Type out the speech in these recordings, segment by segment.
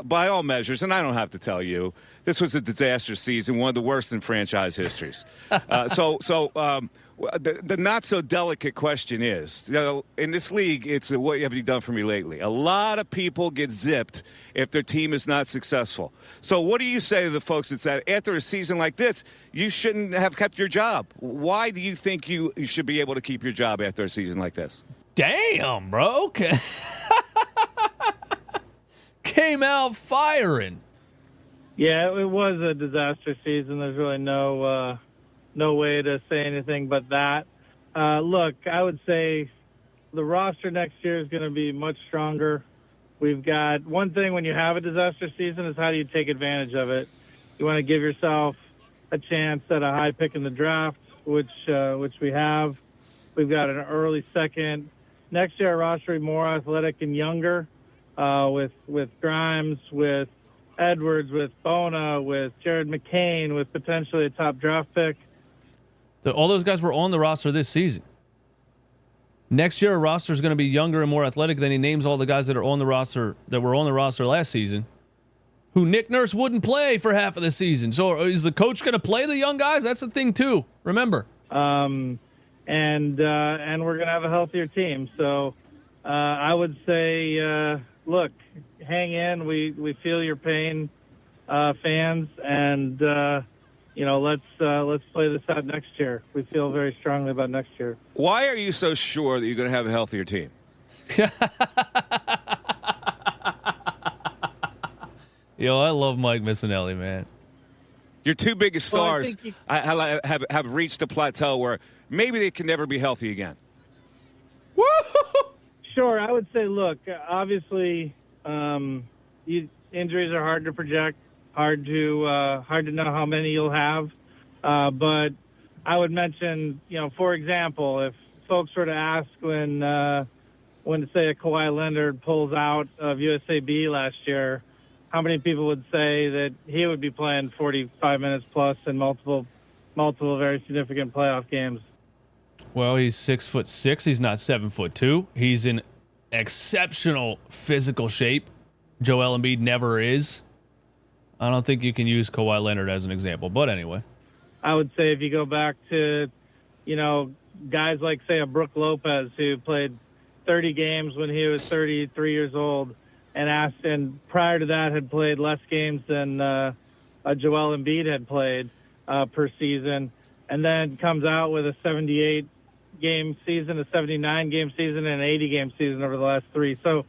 by all measures, and I don't have to tell you, this was a disastrous season, one of the worst in franchise histories. The not so delicate question is, in this league, it's what have you done for me lately? A lot of people get zipped if their team is not successful. So what do you say to the folks that said after a season like this, you shouldn't have kept your job? Why do you think you should be able to keep your job after a season like this? Damn, bro. Came out firing. Yeah, it was a disaster season. There's really no way to say anything but that. Look, I would say the roster next year is going to be much stronger. We've got one thing when you have a disaster season is how do you take advantage of it? You want to give yourself a chance at a high pick in the draft, which we have. We've got an early second. Next year, our roster will be more athletic and younger with Grimes, with Edwards, with Bona, with Jared McCain, with potentially a top draft pick. All those guys were on the roster this season. Next year, our roster is going to be younger and more athletic. Then he names all the guys that are on the roster that were on the roster last season, who Nick Nurse wouldn't play for half of the season. So is the coach going to play the young guys? That's the thing too. Remember. And we're going to have a healthier team. So I would say, look, hang in. We feel your pain, fans, and. Let's play this out next year. We feel very strongly about next year. Why are you so sure that you're going to have a healthier team? Yo, I love Mike Missanelli, man. Your two biggest stars have reached a plateau where maybe they can never be healthy again. Woo! Sure, I would say, look, obviously, injuries are hard to project. Hard to know how many you'll have, but I would mention, for example, if folks were to ask when say a Kawhi Leonard pulls out of USAB last year, how many people would say that he would be playing 45 minutes plus in multiple very significant playoff games? Well, he's 6'6". He's not 7'2". He's in exceptional physical shape. Joel Embiid never is. I don't think you can use Kawhi Leonard as an example, but anyway. I would say if you go back to, guys like, say, a Brook Lopez who played 30 games when he was 33 years old and prior to that had played less games than Joel Embiid had played per season, and then comes out with a 78-game season, a 79-game season, and an 80-game season over the last three. So,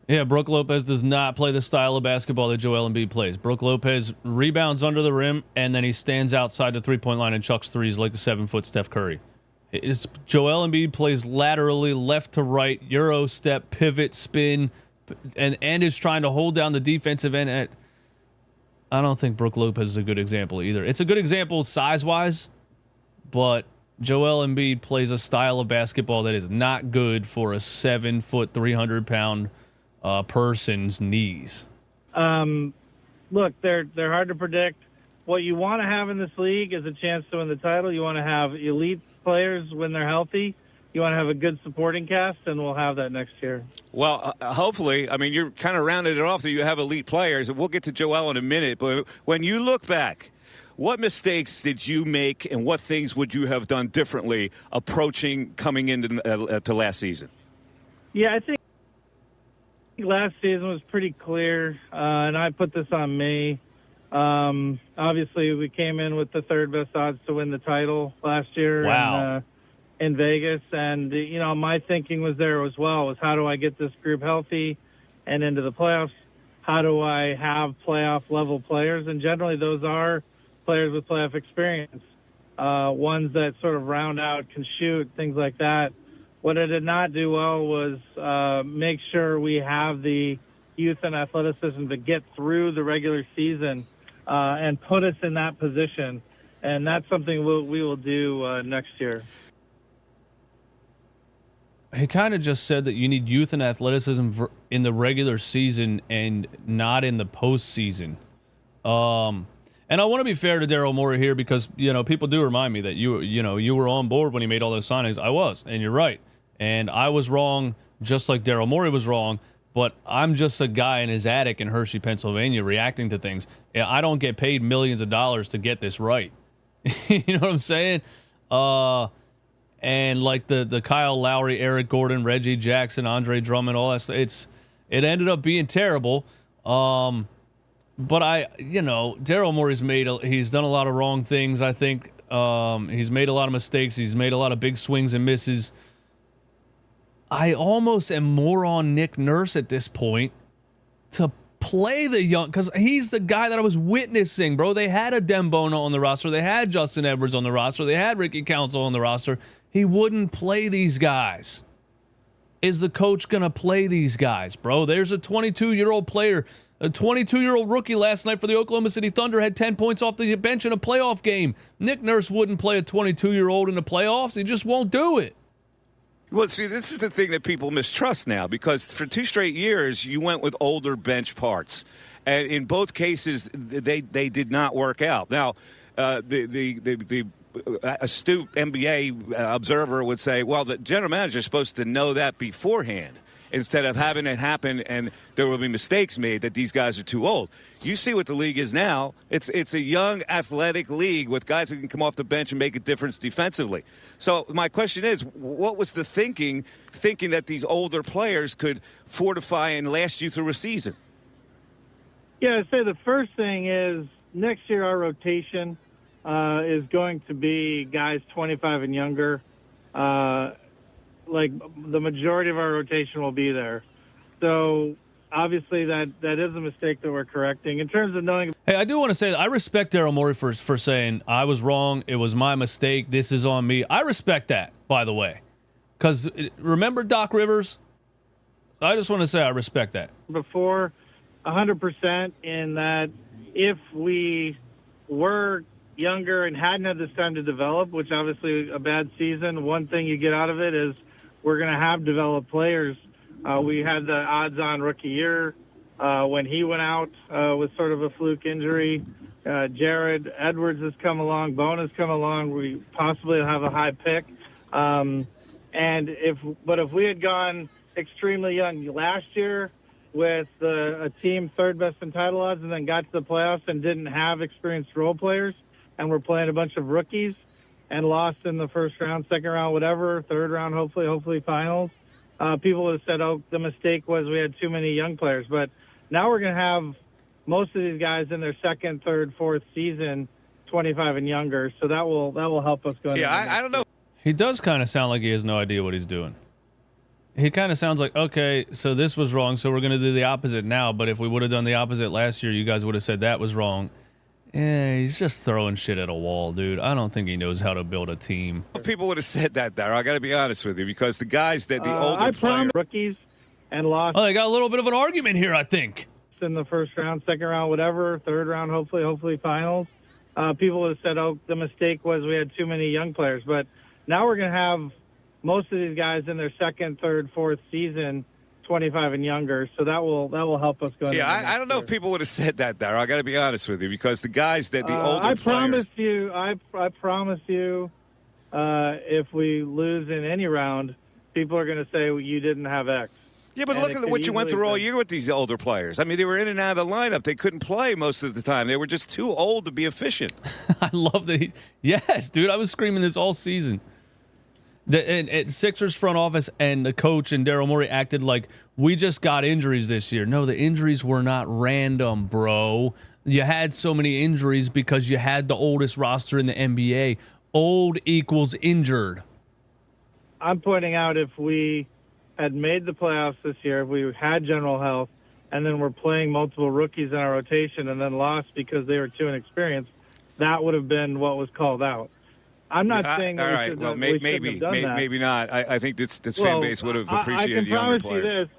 yeah, Brook Lopez does not play the style of basketball that Joel Embiid plays. Brook Lopez rebounds under the rim, and then he stands outside the three-point line and chucks threes like a 7-foot Steph Curry. Joel Embiid plays laterally, left to right, Euro step, pivot, spin, and is trying to hold down the defensive end. I don't think Brook Lopez is a good example either. It's a good example size-wise, but Joel Embiid plays a style of basketball that is not good for a 7-foot, 300-pound person's knees. Look, they're hard to predict. What you want to have in this league is a chance to win the title. You want to have elite players when they're healthy. You want to have a good supporting cast, and we'll have that next year. Well, hopefully. I mean, you're kind of rounding it off that you have elite players. We'll get to Joel in a minute. But when you look back, what mistakes did you make, and what things would you have done differently coming into to last season? Yeah, I think last season was pretty clear, and I put this on me. Obviously, we came in with the third best odds to win the title last year. Wow. In Vegas, and my thinking was there as well, was how do I get this group healthy and into the playoffs? How do I have playoff level players? And generally those are players with playoff experience, ones that sort of round out, can shoot, things like that. What I did not do well was make sure we have the youth and athleticism to get through the regular season and put us in that position. And that's something we will do next year. He kind of just said that you need youth and athleticism in the regular season and not in the postseason. And I want to be fair to Daryl Morey here because, people do remind me that you were on board when he made all those signings. I was, and you're right. And I was wrong, just like Daryl Morey was wrong. but I'm just a guy in his attic in Hershey, Pennsylvania, reacting to things. I don't get paid millions of dollars to get this right. You know what I'm saying? And like the Kyle Lowry, Eric Gordon, Reggie Jackson, Andre Drummond, all that stuff, it ended up being terrible. But Daryl Morey's he's done a lot of wrong things, I think. He's made a lot of mistakes. He's made a lot of big swings and misses. I almost am more on Nick Nurse at this point to play the young, because he's the guy that I was witnessing, bro. They had a Dembona on the roster. They had Justin Edwards on the roster. They had Ricky Council on the roster. He wouldn't play these guys. Is the coach going to play these guys, bro? There's a 22-year-old player, a 22-year-old rookie last night for the Oklahoma City Thunder had 10 points off the bench in a playoff game. Nick Nurse wouldn't play a 22-year-old in the playoffs. He just won't do it. Well, see, this is the thing that people mistrust now, because for 2 straight years you went with older bench parts, and in both cases they did not work out. Now, the astute NBA observer would say, well, the general manager is supposed to know that beforehand, instead of having it happen and there will be mistakes made that these guys are too old. You see what the league is now. It's a young, athletic league with guys that can come off the bench and make a difference defensively. So my question is, what was the thinking that these older players could fortify and last you through a season? Yeah, I'd say the first thing is next year our rotation is going to be guys 25 and younger. Like the majority of our rotation will be there. So obviously that is a mistake that we're correcting. In terms of knowing... Hey, I do want to say that I respect Daryl Morey for saying, I was wrong, it was my mistake, this is on me. I respect that, by the way. Because remember Doc Rivers? I just want to say I respect that. Before 100% in that if we were younger and hadn't had this time to develop, which obviously a bad season, one thing you get out of it is we're going to have developed players. We had the odds-on rookie year when he went out with sort of a fluke injury. Jared Edwards has come along. Bona's come along. We possibly have a high pick. But if we had gone extremely young last year with a team third best in title odds and then got to the playoffs and didn't have experienced role players and we're playing a bunch of rookies and lost in the first round, second round, whatever, third round, hopefully finals, people would have said, oh, the mistake was we had too many young players. But now we're going to have most of these guys in their second, third, fourth season, 25 and younger. So that will help us go. Yeah, I don't know. He does kind of sound like he has no idea what he's doing. He kind of sounds like, okay, so this was wrong, so we're going to do the opposite now. But if we would have done the opposite last year, you guys would have said that was wrong. Yeah, he's just throwing shit at a wall, dude. I don't think he knows how to build a team. People would have said that, Daryl. I got to be honest with you, because the guys that the older players, rookies and lost. Oh, they got a little bit of an argument here, I think. In the first round, second round, whatever, third round, hopefully finals. People would have said, oh, the mistake was we had too many young players. But now we're going to have most of these guys in their second, third, fourth season, 25 and younger, so that will help us go. Yeah, I don't know if people would have said that, Daryl. I got to be honest with you, because the guys that the older I players. I promise you, if we lose in any round, people are going to say, well, you didn't have X. Yeah, but look at what you went through all year with these older players. I mean, they were in and out of the lineup. They couldn't play most of the time. They were just too old to be efficient. I love that. Yes, dude, I was screaming this all season. And Sixers front office and the coach and Daryl Morey acted like we just got injuries this year. No, the injuries were not random, bro. You had so many injuries because you had the oldest roster in the NBA. Old equals injured. I'm pointing out if we had made the playoffs this year, if we had general health, and then we're playing multiple rookies in our rotation and then lost because they were too inexperienced, that would have been what was called out. I'm not saying that all right. Well, maybe not. I think this fan base would have appreciated younger players. I can promise you this: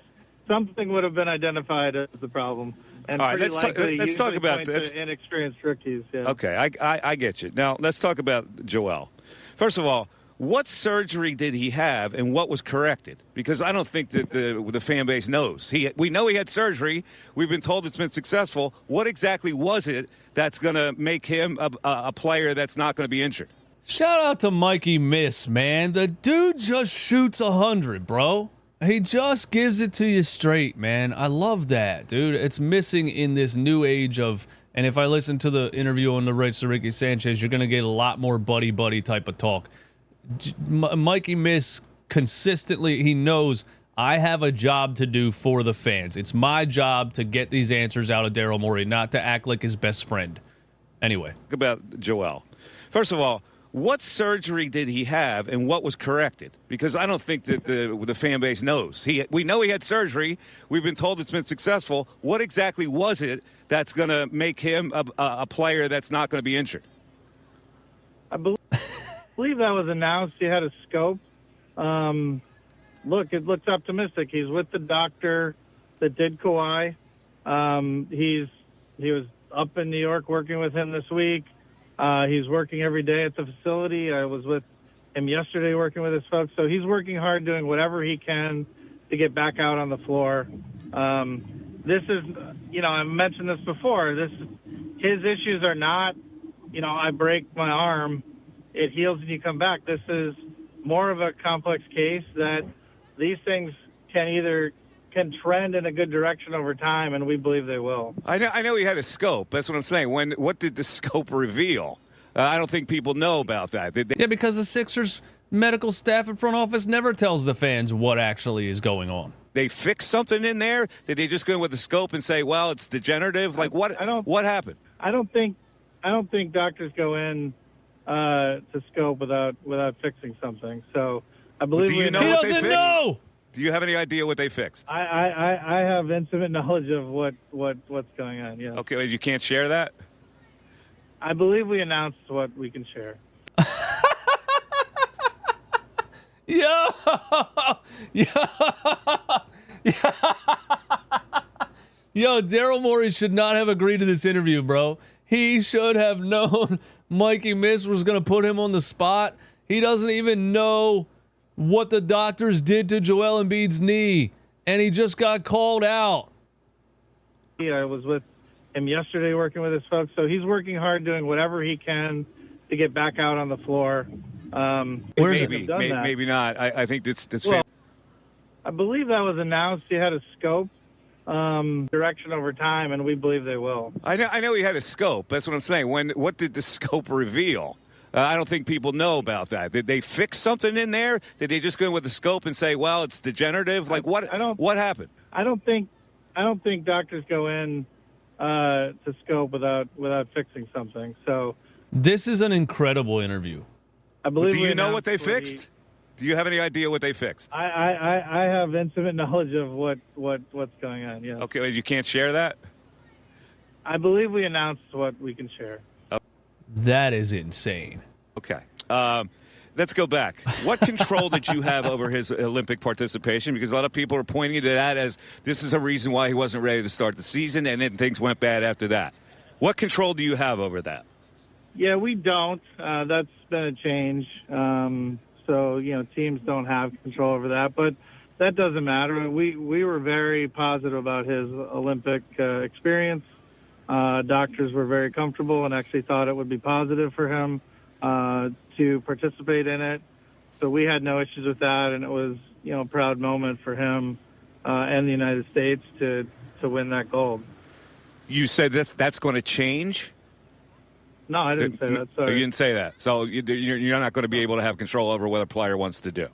something would have been identified as the problem, and all right, pretty likely let's talk about this. Inexperienced rookies. Yeah. Okay, I get you. Now let's talk about Joel. First of all, what surgery did he have, and what was corrected? Because I don't think that the fan base knows. We know he had surgery. We've been told it's been successful. What exactly was it that's going to make him a player that's not going to be injured? Shout out to Mikey man. The dude just shoots 100, bro. He just gives it to you straight, man. I love that, dude. It's missing in this new age of, and if I listen to the interview on the Rights to Ricky Sanchez, you're going to get a lot more buddy-buddy type of talk. Mikey Miss consistently, he knows I have a job to do for the fans. It's my job to get these answers out of Daryl Morey, not to act like his best friend. Anyway. About Joel. First of all, what surgery did he have, and what was corrected? Because I don't think that the fan base knows. We know he had surgery. We've been told it's been successful. What exactly was it that's going to make him a player that's not going to be injured? I believe that was announced. He had a scope. Look, it looks optimistic. He's with the doctor that did Kawhi. He was up in New York working with him this week. He's working every day at the facility. I was with him yesterday working with his folks. So he's working hard, doing whatever he can to get back out on the floor. This is, I mentioned this before. His issues are not, I break my arm, it heals and you come back. This is more of a complex case that these things can trend in a good direction over time, and we believe they will. I know he had a scope. That's what I'm saying. What did the scope reveal? I don't think people know about that. Yeah, because the Sixers medical staff and front office never tells the fans what actually is going on. They fixed something in there? Did they just go in with the scope and say, well, it's degenerative? Like, what happened? I don't think doctors go in to scope without fixing something. So I believe he doesn't know. Do you have any idea what they fixed? I have intimate knowledge of what's going on. Yeah. Okay, you can't share that? I believe we announced what we can share. Yo, Daryl Morey should not have agreed to this interview, bro. He should have known Mikey Miss was going to put him on the spot. He doesn't even know what the doctors did to Joel Embiid's knee, and he just got called out. I was with him yesterday working with his folks, so he's working hard, doing whatever he can to get back out on the floor. Maybe not. I think that's well, I believe that was announced. He had a scope direction over time, and we believe they will. I know he had a scope. That's what I'm saying. What did the scope reveal? I don't think people know about that. Did they fix something in there? Did they just go in with the scope and say, well, it's degenerative? Like, what happened? I don't think doctors go in to scope without fixing something. So this is an incredible interview. I believe. Do you know what they fixed? Do you have any idea what they fixed? I have intimate knowledge of what's going on. Yeah. Okay, you can't share that? I believe we announced what we can share. That is insane. Okay. Let's go back. What control did you have over his Olympic participation? Because a lot of people are pointing to that as this is a reason why he wasn't ready to start the season, and then things went bad after that. What control do you have over that? Yeah, we don't. That's been a change. So, teams don't have control over that. But that doesn't matter. We were very positive about his Olympic experience. Doctors were very comfortable and actually thought it would be positive for him to participate in it. So we had no issues with that, and it was, a proud moment for him and the United States to win that gold. You said that's going to change? No, I didn't say that. Sorry. You didn't say that. So you're not going to be able to have control over what a player wants to do?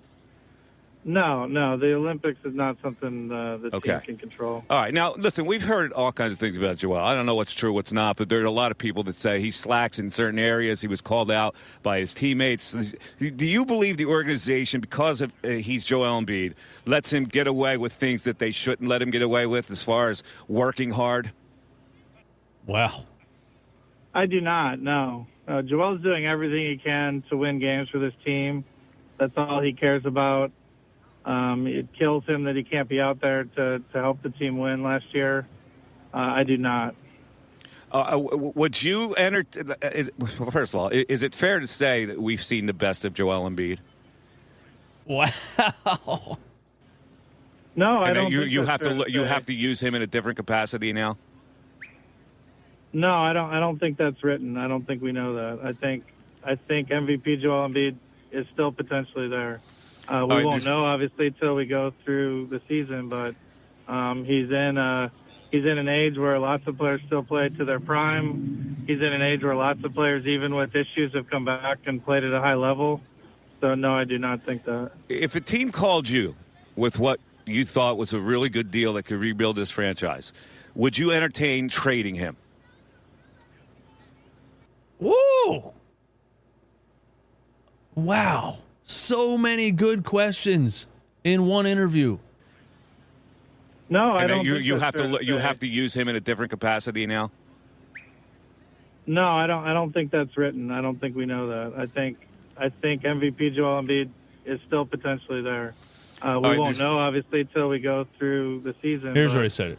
No. The Olympics is not something the team can control. All right. Now, listen, we've heard all kinds of things about Joel. I don't know what's true, what's not, but there are a lot of people that say he slacks in certain areas. He was called out by his teammates. Do you believe the organization, because of he's Joel Embiid, lets him get away with things that they shouldn't let him get away with as far as working hard? Wow. I do not, no. Joel's doing everything he can to win games for this team. That's all he cares about. It kills him that he can't be out there to help the team win last year. I do not. Would you enter? First of all, is it fair to say that we've seen the best of Joel Embiid? Wow. No, I don't. You have to use him in a different capacity now. No, I don't think that's written. I don't think we know that. I think MVP Joel Embiid is still potentially there. We won't know obviously till we go through the season, but he's in an age where lots of players still play to their prime. He's in an age where lots of players, even with issues, have come back and played at a high level. So, no, I do not think that. If a team called you with what you thought was a really good deal that could rebuild this franchise, would you entertain trading him? Woo! Wow. So many good questions in one interview. No, I don't. You have to use him in a different capacity now. No, I don't think that's written. I don't think we know that. I think MVP Joel Embiid is still potentially there. We won't know obviously till we go through the season. Here's where he said it.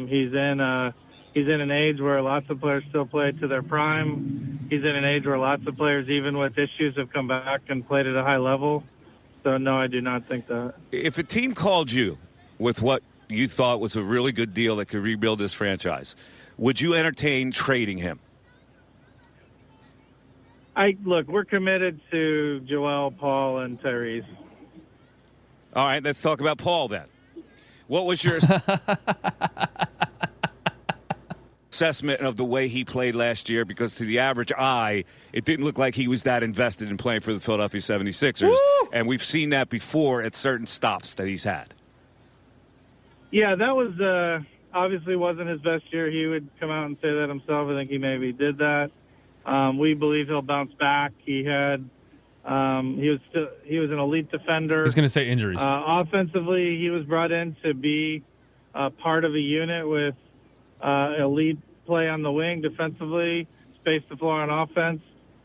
He's in an age where lots of players still play to their prime. He's in an age where lots of players, even with issues, have come back and played at a high level. So, no, I do not think that. If a team called you with what you thought was a really good deal that could rebuild this franchise, would you entertain trading him? Look, we're committed to Joel, Paul, and Tyrese. All right, let's talk about Paul then. What was your assessment of the way he played last year? Because to the average eye, it didn't look like he was that invested in playing for the Philadelphia 76ers. Woo! And we've seen that before at certain stops that he's had. Yeah, that was obviously wasn't his best year. He would come out and say that himself. I think he maybe did that. We believe he'll bounce back. He was an elite defender. He's going to say injuries. Offensively, he was brought in to be part of a unit with elite play on the wing. Defensively, space the floor on offense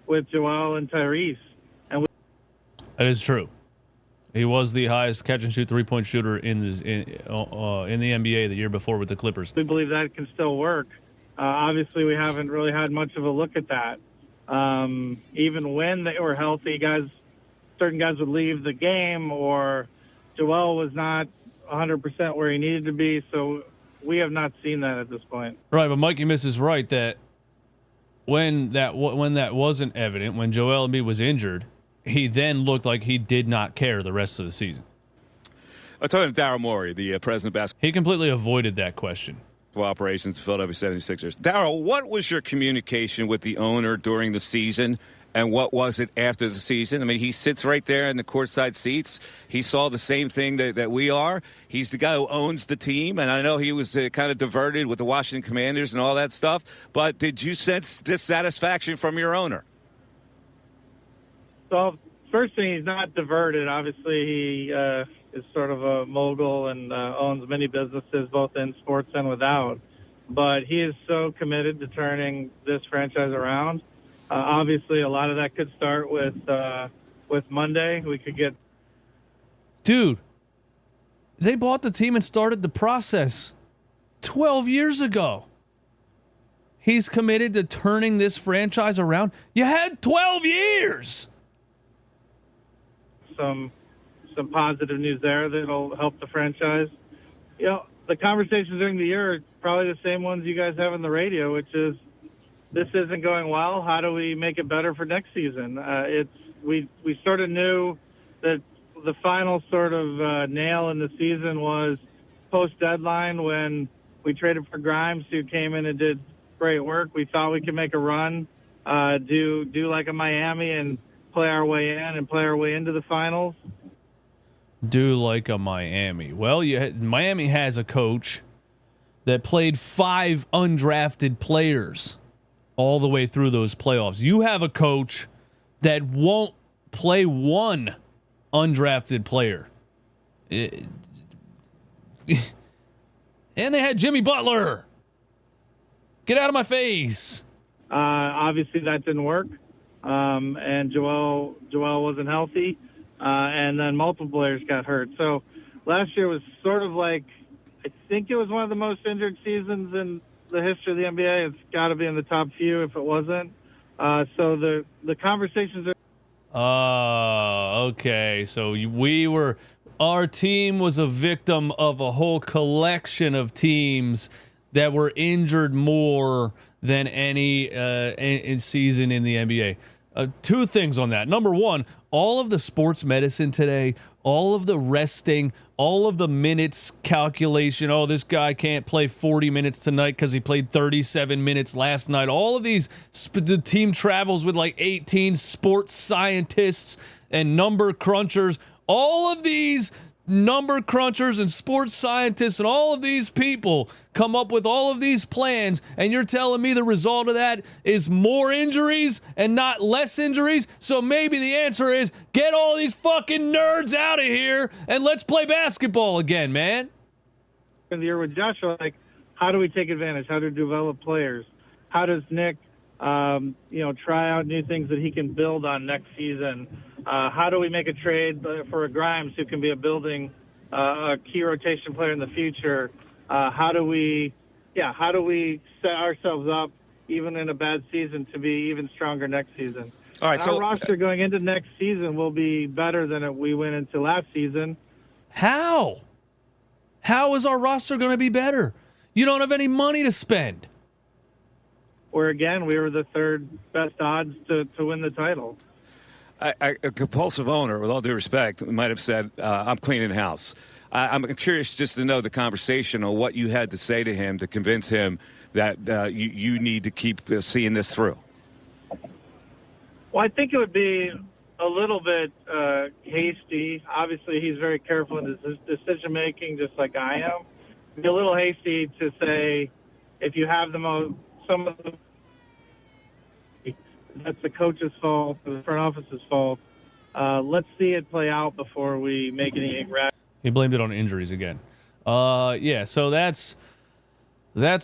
with Joel and Tyrese. That is true. He was the highest catch and shoot 3-point shooter in the NBA the year before with the Clippers. We believe that can still work. Obviously, we haven't really had much of a look at that. Even when they were healthy, certain guys would leave the game, or Joel was not 100% where he needed to be. So we have not seen that at this point. Right, but Mikey misses right that when that wasn't evident, when Joel Embiid was injured, he then looked like he did not care the rest of the season. I'm talking to Daryl Morey, the president of basketball. He completely avoided that question. Operations, Philadelphia 76ers. Daryl, what was your communication with the owner during the season, and what was it after the season? I mean, he sits right there in the courtside seats. He saw the same thing that we are. He's the guy who owns the team, and I know he was kind of diverted with the Washington Commanders and all that stuff, but did you sense dissatisfaction from your owner? So, first thing, he's not diverted. Obviously, he is sort of a mogul and owns many businesses, both in sports and without. But he is so committed to turning this franchise around. Obviously, a lot of that could start with Monday. We could get... Dude, they bought the team and started the process 12 years ago. He's committed to turning this franchise around. You had 12 years! Some positive news there that'll help the franchise. You know, the conversations during the year are probably the same ones you guys have on the radio, which is, this isn't going well. How do we make it better for next season? We sort of knew that the final sort of nail in the season was post-deadline when we traded for Grimes, who came in and did great work. We thought we could make a run, do like a Miami and play our way in and play our way into the finals. Do like a Miami. Well, Miami has a coach that played 5 undrafted players all the way through those playoffs. You have a coach that won't play 1 undrafted player. And they had Jimmy Butler. Get out of my face. Obviously, that didn't work. And Joel wasn't healthy, and then multiple players got hurt. So last year was sort of like, I think it was one of the most injured seasons in the history of the NBA. It's got to be in the top few if it wasn't. So the conversations are... Okay. So our team was a victim of a whole collection of teams that were injured more than any season in the NBA. Two things on that. Number one, all of the sports medicine today, all of the resting, all of the minutes calculation. Oh, this guy can't play 40 minutes tonight because he played 37 minutes last night. All of these, the team travels with like 18 sports scientists and number crunchers. All of these number crunchers and sports scientists and all of these people come up with all of these plans, and you're telling me the result of that is more injuries and not less injuries? So maybe the answer is get all these fucking nerds out of here and let's play basketball again, man. In the year with Joshua, like, how do we take advantage? How to develop players? How does Nick, try out new things that he can build on next season? How do we make a trade for a Grimes who can be a key rotation player in the future? How do we set ourselves up, even in a bad season, to be even stronger next season? All right, so our roster going into next season will be better than we went into last season. How? How is our roster going to be better? You don't have any money to spend. Where, again, we were the third best odds to win the title. A compulsive owner, with all due respect, might have said, I'm cleaning house. I'm curious just to know the conversation or what you had to say to him to convince him that you need to keep seeing this through. Well, I think it would be a little bit hasty. Obviously, he's very careful in his decision-making, just like I am. It'd be a little hasty to say, if you have some of the that's the coach's fault, the front office's fault. Let's see it play out before we make any rash. He blamed it on injuries again. So that's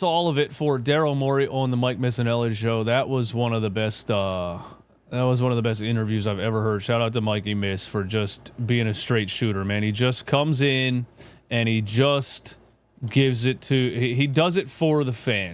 all of it for Daryl Morey on the Mike Missanelli show. That was one of the best. That was one of the best interviews I've ever heard. Shout out to Mikey Miss for just being a straight shooter, man. He just comes in and he just gives it to. He does it for the fans.